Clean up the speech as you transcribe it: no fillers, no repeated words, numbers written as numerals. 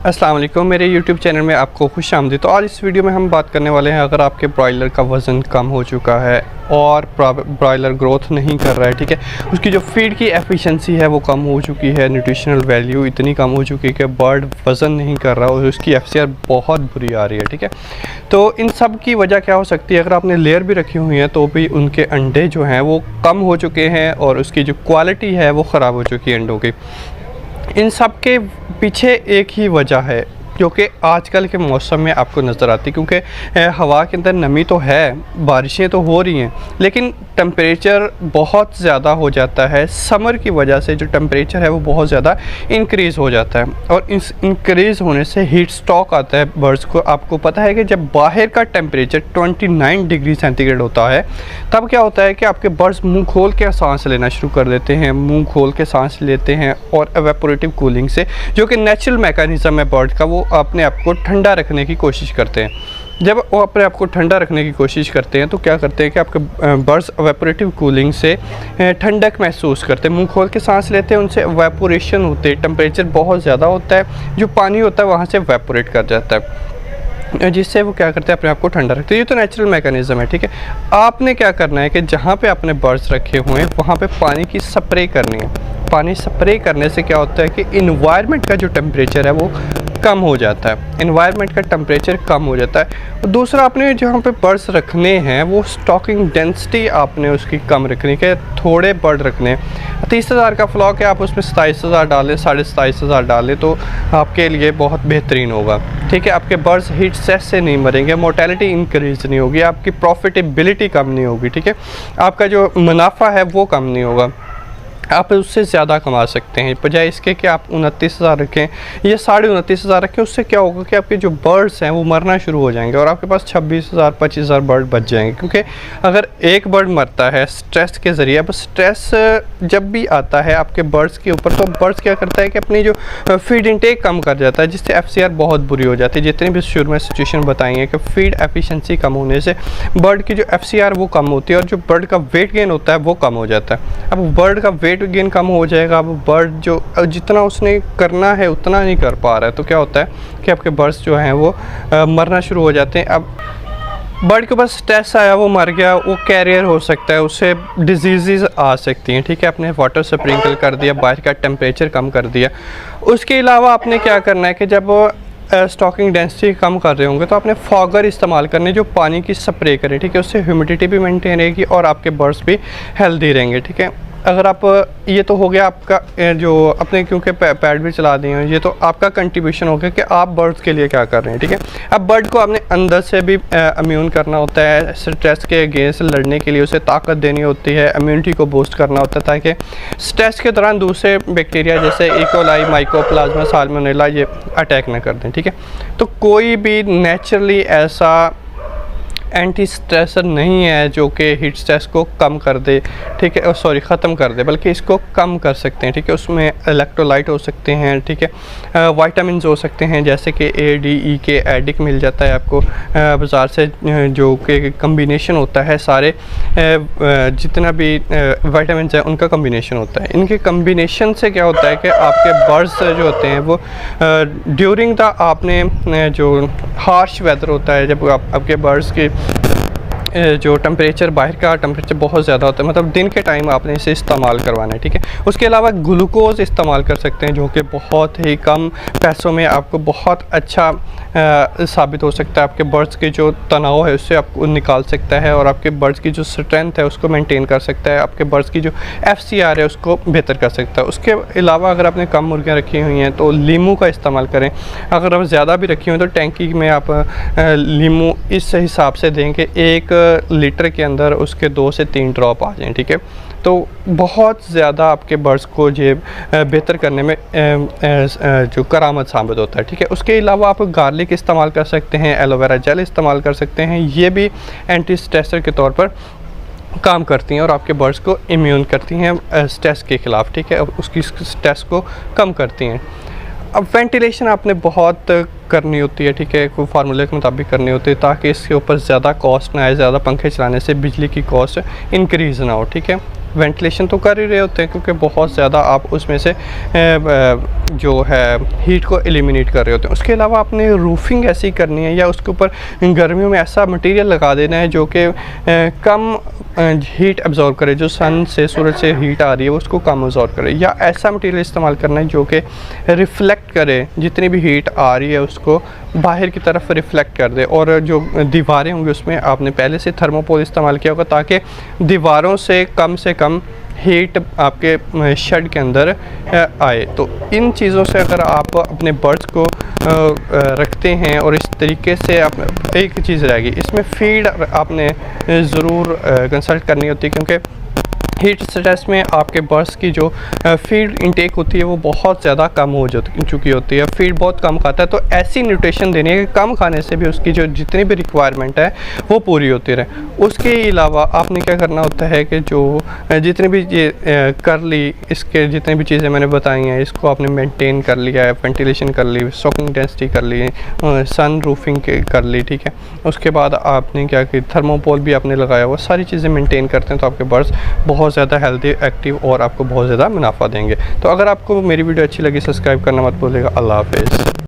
अस्सलाम वालेकुम, मेरे YouTube चैनल में आपको खुश आमदीद। तो आज इस वीडियो में हम बात करने वाले हैं, अगर आपके ब्रॉयलर का वज़न कम हो चुका है और ब्रॉयलर ग्रोथ नहीं कर रहा है, ठीक है, उसकी जो फीड की एफिशिएंसी है वो कम हो चुकी है, न्यूट्रिशनल वैल्यू इतनी कम हो चुकी है कि बर्ड वज़न नहीं कर रहा और उसकी FCR बहुत बुरी आ रही है, ठीक है। तो इन सब की वजह क्या हो सकती है? अगर आपने लेयर भी रखी हुई हैं तो भी उनके अंडे जो हैं वो कम हो चुके हैं और उसकी जो क्वालिटी है वो ख़राब हो चुकी है अंडों की। इन सब के पीछे एक ही वजह है जो कि आजकल के मौसम में आपको नज़र आती है, क्योंकि हवा के अंदर नमी तो है, बारिशें तो हो रही हैं, लेकिन टेम्परेचर बहुत ज़्यादा हो जाता है। समर की वजह से जो टेम्परेचर है वो बहुत ज़्यादा इंक्रीज़ हो जाता है और इस इंक्रीज़ होने से हीट स्ट्रोक आता है बर्ड्स को। आपको पता है कि जब बाहर का टेम्परेचर 29 डिग्री सेंटीग्रेड होता है तब क्या होता है कि आपके बर्ड्स मुँह खोल के सांस लेना शुरू कर देते हैं, मुँह खोल के सांस लेते हैं और एवेपोरेटिव कूलिंग से, जो कि नेचुरल मैकेनिज़्म है बर्ड का, वो अपने आप को ठंडा रखने की कोशिश करते हैं। जब वो अपने आप को ठंडा रखने की कोशिश करते हैं तो क्या करते हैं कि आपके बर्ड्स एवेपोरेटिव कूलिंग से ठंडक महसूस करते हैं, मुंह खोल के सांस लेते हैं, उनसे एवेपोरेशन होते हैं, टेम्परेचर बहुत ज़्यादा होता है, जो पानी होता है वहाँ से एवेपोरेट कर जाता है, जिससे वो क्या करते हैं अपने आप को ठंडा रखते हैं। ये तो नेचुरल मैकेनिज़्म है, ठीक है। आपने क्या करना है कि जहाँ पे आपने बर्ड्स रखे हुए हैं वहाँ पे पानी की स्प्रे करनी है। पानी स्प्रे करने से क्या होता है कि इन्वायरमेंट का जो टेम्परेचर है वो कम हो जाता है, इन्वायरमेंट का टेम्परेचर कम हो जाता है। दूसरा, आपने जहाँ पे बर्ड्स रखने हैं वो स्टॉकिंग डेंसिटी आपने उसकी कम रखनी है, थोड़े बर्ड रखने हैं। 30,000 का फ्लॉक है, आप उसमें 27,000 डालें, 27,500 डालें तो आपके लिए बहुत बेहतरीन होगा, ठीक है। आपके बर्ड्स हीट स्ट्रेस से नहीं मरेंगे, मोर्टेलिटी इंक्रीज़ नहीं होगी, आपकी प्रॉफिटेबिलिटी कम नहीं होगी, ठीक है, आपका जो मुनाफा है वो कम नहीं होगा, आप उससे ज़्यादा कमा सकते हैं। बजाय इसके कि आप 29,000 रखें या 29,500 रखें, उससे क्या होगा कि आपके जो बर्ड्स हैं वो मरना शुरू हो जाएंगे और आपके पास 26,000 25,000 बर्ड बच जाएंगे। क्योंकि अगर एक बर्ड मरता है स्ट्रेस के ज़रिए, अब स्ट्रेस जब भी आता है आपके बर्ड्स के ऊपर तो बर्ड्स क्या करता है कि अपनी जो फीड इंटेक कम कर जाता है, जिससे FCR बहुत बुरी हो जाती है। जितनी भी शुरू में सिचुएशन बताई है कि फीड एफिशिएंसी कम होने से बर्ड की जो FCR वो कम होती है और जो बर्ड का वेट गेन होता है वो कम हो जाता है। अब बर्ड का वेट गेन कम हो जाएगा, अब बर्ड जो जितना उसने करना है उतना नहीं कर पा रहा है, तो क्या होता है कि आपके बर्ड्स जो हैं वो मरना शुरू हो जाते हैं। अब बर्ड के पास स्ट्रेस आया, वो मर गया, वो कैरियर हो सकता है, उससे डिजीज़ आ सकती हैं, ठीक है। आपने वाटर स्प्रिंकल कर दिया, बाहर का टेम्परेचर कम कर दिया। उसके अलावा आपने क्या करना है कि जब स्टॉकिंग डेंसिटी कम कर रहे होंगे तो आपने फॉगर इस्तेमाल करने, जो पानी की स्प्रे करें, ठीक है, उससे ह्यूमिडिटी भी मेंटेन रहेगी और आपके बर्ड्स भी हेल्दी रहेंगे, ठीक है। अगर आप, ये तो हो गया आपका जो अपने, क्योंकि पैड भी चला दिए हैं, ये तो आपका कंट्रीब्यूशन हो गया कि आप बर्ड्स के लिए क्या कर रहे हैं, ठीक है। अब बर्ड को आपने अंदर से भी इम्यून करना होता है, स्ट्रेस के अगेंस्ट लड़ने के लिए उसे ताकत देनी होती है, इम्यूनिटी को बूस्ट करना होता है, ताकि स्ट्रेस के दौरान दूसरे बैक्टीरिया जैसे इकोलाई, माइकोप्लाज्मा, साल्मोनेला ये अटैक ना कर दें, ठीक है। तो कोई भी नेचुरली ऐसा एंटी स्ट्रेसर नहीं है जो कि हीट स्ट्रेस को कम कर दे, ठीक है, सॉरी ख़त्म कर दे, बल्कि इसको कम कर सकते हैं, ठीक है। उसमें इलेक्ट्रोलाइट हो सकते हैं, ठीक है, वाइटामिन हो सकते हैं, जैसे कि ADE के एडिक मिल जाता है आपको बाज़ार से, जो कि कम्बिनेशन होता है, सारे जितना भी वाइटामिन है उनका कम्बिनेशन होता है। इनके कम्बिनेशन से क्या होता है कि आपके बर्ड्स जो होते हैं वो ड्यूरिंग द, आपने जो हार्श वेदर होता है, जब आपके बर्ड्स की जो टेम्परेचर, बाहर का टेम्परेचर बहुत ज़्यादा होता है, मतलब दिन के टाइम आपने इसे इस्तेमाल करवाना है, ठीक है। उसके अलावा ग्लूकोज इस्तेमाल कर सकते हैं, जो कि बहुत ही कम पैसों में आपको बहुत अच्छा साबित हो सकता है, आपके बर्ड्स के जो तनाव है उससे आपको निकाल सकता है और आपके बर्ड्स की जो स्ट्रेंथ है उसको मेंटेन कर सकता है, आपके बर्ड्स की जो FCR है उसको बेहतर कर सकता है। उसके अलावा अगर आपने कम मुर्गियाँ रखी हुई हैं तो लीमू का इस्तेमाल करें। अगर आप ज़्यादा भी रखी हुई हैं तो टैंकी में आप लीमू इस हिसाब से दें कि 1 लीटर के अंदर उसके 2 से 3 ड्रॉप आ जाएँ, ठीक है। तो बहुत ज़्यादा आपके बर्ड्स को ये बेहतर करने में जो करामत साबित होता है, ठीक है। उसके अलावा आप गार्लिक इस्तेमाल कर सकते हैं, एलोवेरा जेल इस्तेमाल कर सकते हैं, ये भी एंटी स्ट्रेसर के तौर पर काम करती हैं और आपके बर्ड्स को इम्यून करती हैं स्ट्रेस के ख़िलाफ़, ठीक है, उसकी स्ट्रेस को कम करती हैं। अब वेंटिलेशन आपने बहुत करनी होती है, ठीक है, कोई फार्मूले के मुताबिक करनी होती है ताकि इसके ऊपर ज़्यादा कॉस्ट ना आए, ज़्यादा पंखे चलाने से बिजली की कॉस्ट इंक्रीज़ ना हो, ठीक है। वेंटिलेशन तो कर ही रहे होते हैं, क्योंकि बहुत ज़्यादा आप उसमें से जो है हीट को एलिमिनेट कर रहे होते हैं। उसके अलावा आपने रूफिंग ऐसी करनी है या उसके ऊपर गर्मियों में ऐसा मटेरियल लगा देना है जो कि कम हीट एब्जॉर्ब करे, जो सन से, सूरज से हीट आ रही है उसको कम एब्जॉर्ब करे, या ऐसा मटेरियल इस्तेमाल करना है जो कि रिफ़्लेक्ट करे, जितनी भी हीट आ रही है उसको बाहर की तरफ रिफ़्लेक्ट कर दे। और जो दीवारें होंगी उसमें आपने पहले से थर्मोकोल इस्तेमाल किया होगा, ताकि दीवारों से कम हीट आपके शेड के अंदर आए। तो इन चीज़ों से अगर आप अपने बर्ड्स को रखते हैं और इस तरीके से आप, एक चीज़ रहेगी इसमें फीड आपने ज़रूर कंसल्ट करनी होती है, क्योंकि हीट स्ट्रेस में आपके बर्ड्स की जो फीड इंटेक होती है वो बहुत ज़्यादा कम हो चुकी होती है, फीड बहुत कम खाता है। तो ऐसी न्यूट्रिशन देनी है कि कम खाने से भी उसकी जो जितनी भी रिक्वायरमेंट है वो पूरी होती रहे। उसके अलावा आपने क्या करना होता है कि जो जितनी भी ये कर ली, इसके जितनी भी चीज़ें मैंने बताई हैं इसको आपने मेंटेन कर लिया है, वेंटिलेशन कर ली, सॉकिंग डेंसिटी कर ली, सन रूफिंग कर ली, ठीक है। उसके बाद आपने क्या कि थर्मोपोल भी आपने लगाया, वो सारी चीज़ें मेंटेन करते हैं तो आपके बर्ड्स बहुत ज़्यादा हेल्दी, एक्टिव और आपको बहुत ज़्यादा मुनाफा देंगे। तो अगर आपको मेरी वीडियो अच्छी लगी सब्सक्राइब करना मत भूलिएगा। अल्लाह हाफ़िज़।